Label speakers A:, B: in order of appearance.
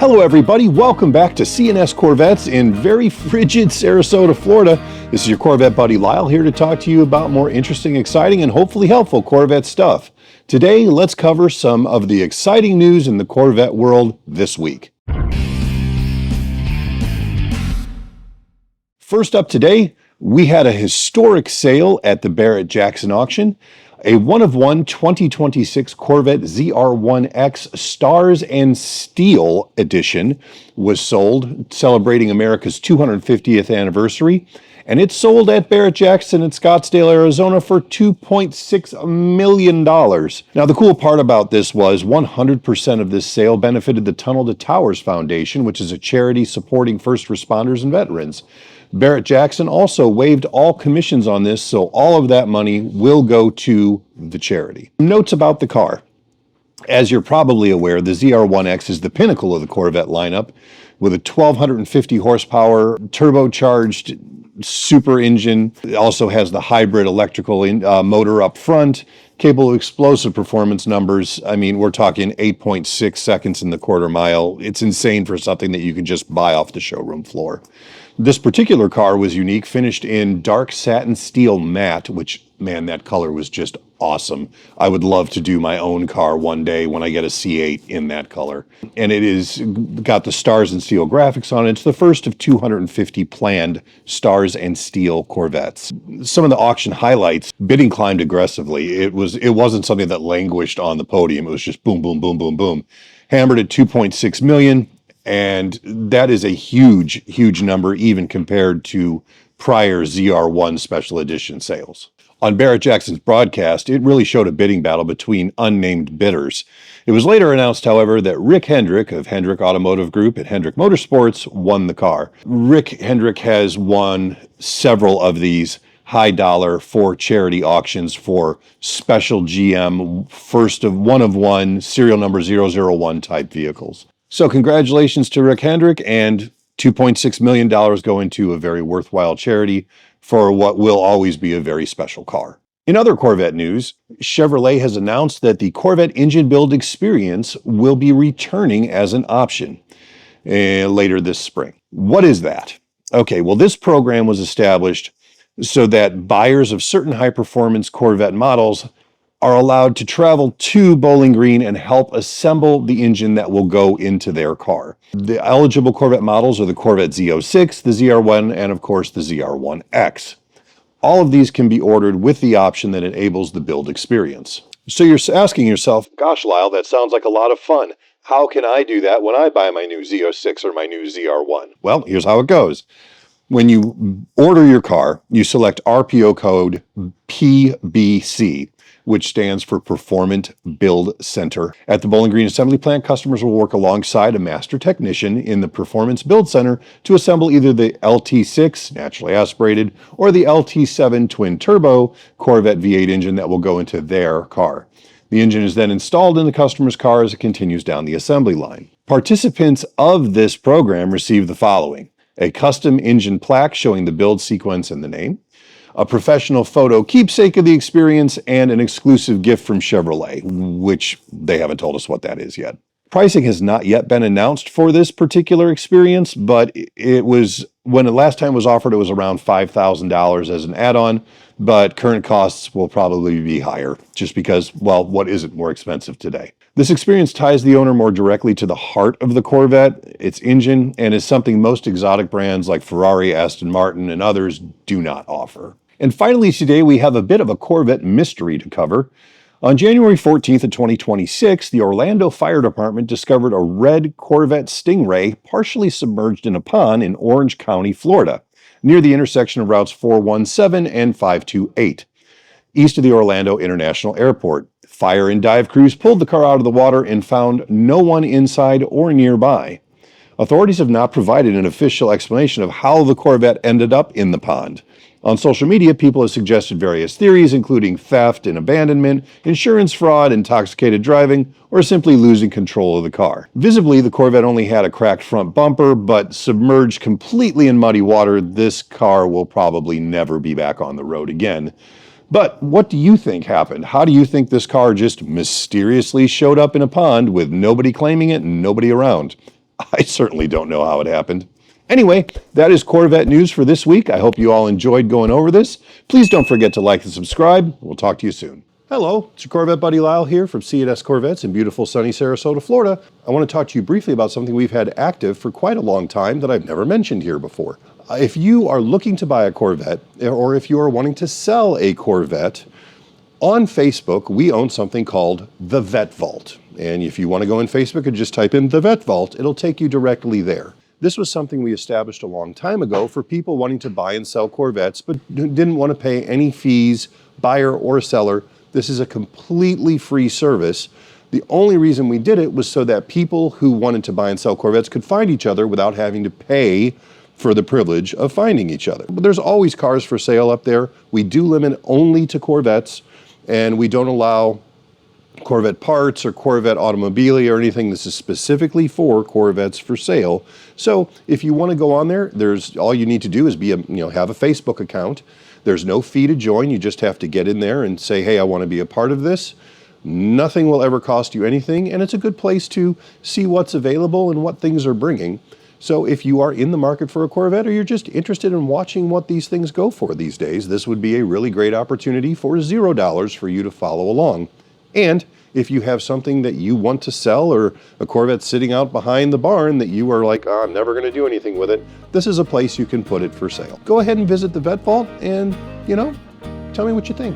A: Hello everybody, welcome back to C&S Corvettes in very frigid Sarasota, Florida. This is your Corvette buddy Lyle here to talk to you about more interesting, exciting, and hopefully helpful Corvette stuff. Today, let's cover some of the exciting news in the Corvette world this week. First up today, we had a historic sale at the Barrett-Jackson auction. A one-of-one 2026 Corvette ZR1X Stars and Steel edition was sold, celebrating America's 250th anniversary, and it sold at Barrett-Jackson in Scottsdale, Arizona for $2.6 million. Now, the cool part about this was 100% of this sale benefited the Tunnel to Towers Foundation, which is a charity supporting first responders and veterans. Barrett-Jackson also waived all commissions on this, so all of that money will go to the charity. Notes about the car. As you're probably aware, the ZR1X is the pinnacle of the Corvette lineup with a 1,250 horsepower turbocharged super engine. It also has the hybrid electrical motor up front, capable of explosive performance numbers. I mean, we're talking 8.6 seconds in the quarter mile. It's insane for something that you can just buy off the showroom floor. This particular car was unique, finished in dark satin steel matte, which, man, that color was just awesome. I would love to do my own car one day when I get a C8 in that color. And it is got the Stars and Steel graphics on it. It's the first of 250 planned Stars and Steel Corvettes. Some of the auction highlights, bidding climbed aggressively. It wasn't something that languished on the podium. It was just boom, boom, boom, boom, boom. Hammered at $2.6 million. And that is a huge, huge number, even compared to prior ZR1 special edition sales. On Barrett-Jackson's broadcast, it really showed a bidding battle between unnamed bidders. It was later announced, however, that Rick Hendrick of Hendrick Automotive Group at Hendrick Motorsports won the car. Rick Hendrick has won several of these high dollar for charity auctions for special GM first of one serial number 001 type vehicles. So congratulations to Rick Hendrick, and $2.6 million go into a very worthwhile charity for what will always be a very special car. In other Corvette news, Chevrolet has announced that the Corvette engine build experience will be returning as an option later this spring. What is that? Okay, well, this program was established so that buyers of certain high-performance Corvette models are allowed to travel to Bowling Green and help assemble the engine that will go into their car. The eligible Corvette models are the Corvette Z06, the ZR1, and of course the ZR1X. All of these can be ordered with the option that enables the build experience. So you're asking yourself, gosh, Lyle, that sounds like a lot of fun. How can I do that when I buy my new Z06 or my new ZR1? Well, here's how it goes. When you order your car, you select RPO code PBC, which stands for Performant Build Center. At the Bowling Green Assembly Plant, customers will work alongside a master technician in the Performance Build Center to assemble either the LT6, naturally aspirated, or the LT7 twin turbo Corvette V8 engine that will go into their car. The engine is then installed in the customer's car as it continues down the assembly line. Participants of this program receive the following: a custom engine plaque showing the build sequence and the name, a professional photo keepsake of the experience, and an exclusive gift from Chevrolet, which they haven't told us what that is yet. Pricing has not yet been announced for this particular experience, but it was, when the last time it was offered, it was around $5,000 as an add-on, but current costs will probably be higher, just because, well, what isn't more expensive today? This experience ties the owner more directly to the heart of the Corvette, its engine, and is something most exotic brands like Ferrari, Aston Martin, and others do not offer. And finally, today we have a bit of a Corvette mystery to cover. On January 14th of 2026, the Orlando Fire Department discovered a red Corvette Stingray partially submerged in a pond in Orange County, Florida, near the intersection of routes 417 and 528, east of the Orlando International Airport. Fire and dive crews pulled the car out of the water and found no one inside or nearby. Authorities have not provided an official explanation of how the Corvette ended up in the pond. On social media, people have suggested various theories, including theft and abandonment, insurance fraud, intoxicated driving, or simply losing control of the car. Visibly, the Corvette only had a cracked front bumper, but submerged completely in muddy water, this car will probably never be back on the road again. But what do you think happened? How do you think this car just mysteriously showed up in a pond with nobody claiming it and nobody around? I certainly don't know how it happened. Anyway, that is Corvette news for this week. I hope you all enjoyed going over this. Please don't forget to like and subscribe. We'll talk to you soon. Hello, it's your Corvette buddy Lyle here from C8 Corvettes in beautiful sunny Sarasota, Florida. I want to talk to you briefly about something we've had active for quite a long time that I've never mentioned here before. If you are looking to buy a Corvette, or if you are wanting to sell a Corvette, on Facebook, we own something called the Vette Vault. And if you want to go in Facebook and just type in the Vette Vault, it'll take you directly there. This was something we established a long time ago for people wanting to buy and sell Corvettes, but didn't want to pay any fees, buyer or seller. This is a completely free service. The only reason we did it was so that people who wanted to buy and sell Corvettes could find each other without having to pay for the privilege of finding each other. But there's always cars for sale up there. We do limit only to Corvettes, and we don't allow Corvette parts or Corvette automobilia or anything. This is specifically for Corvettes for sale. So if you want to go on there, all you need to do is have a Facebook account. There's no fee to join. You just have to get in there and say, hey, I want to be a part of this. Nothing will ever cost you anything, and it's a good place to see what's available and what things are bringing. So if you are in the market for a Corvette, or you're just interested in watching what these things go for these days, this would be a really great opportunity for $0 for you to follow along. And if you have something that you want to sell, or a Corvette sitting out behind the barn that you are like, oh, I'm never going to do anything with it, this is a place you can put it for sale. Go ahead and visit the Vette Vault and, tell me what you think.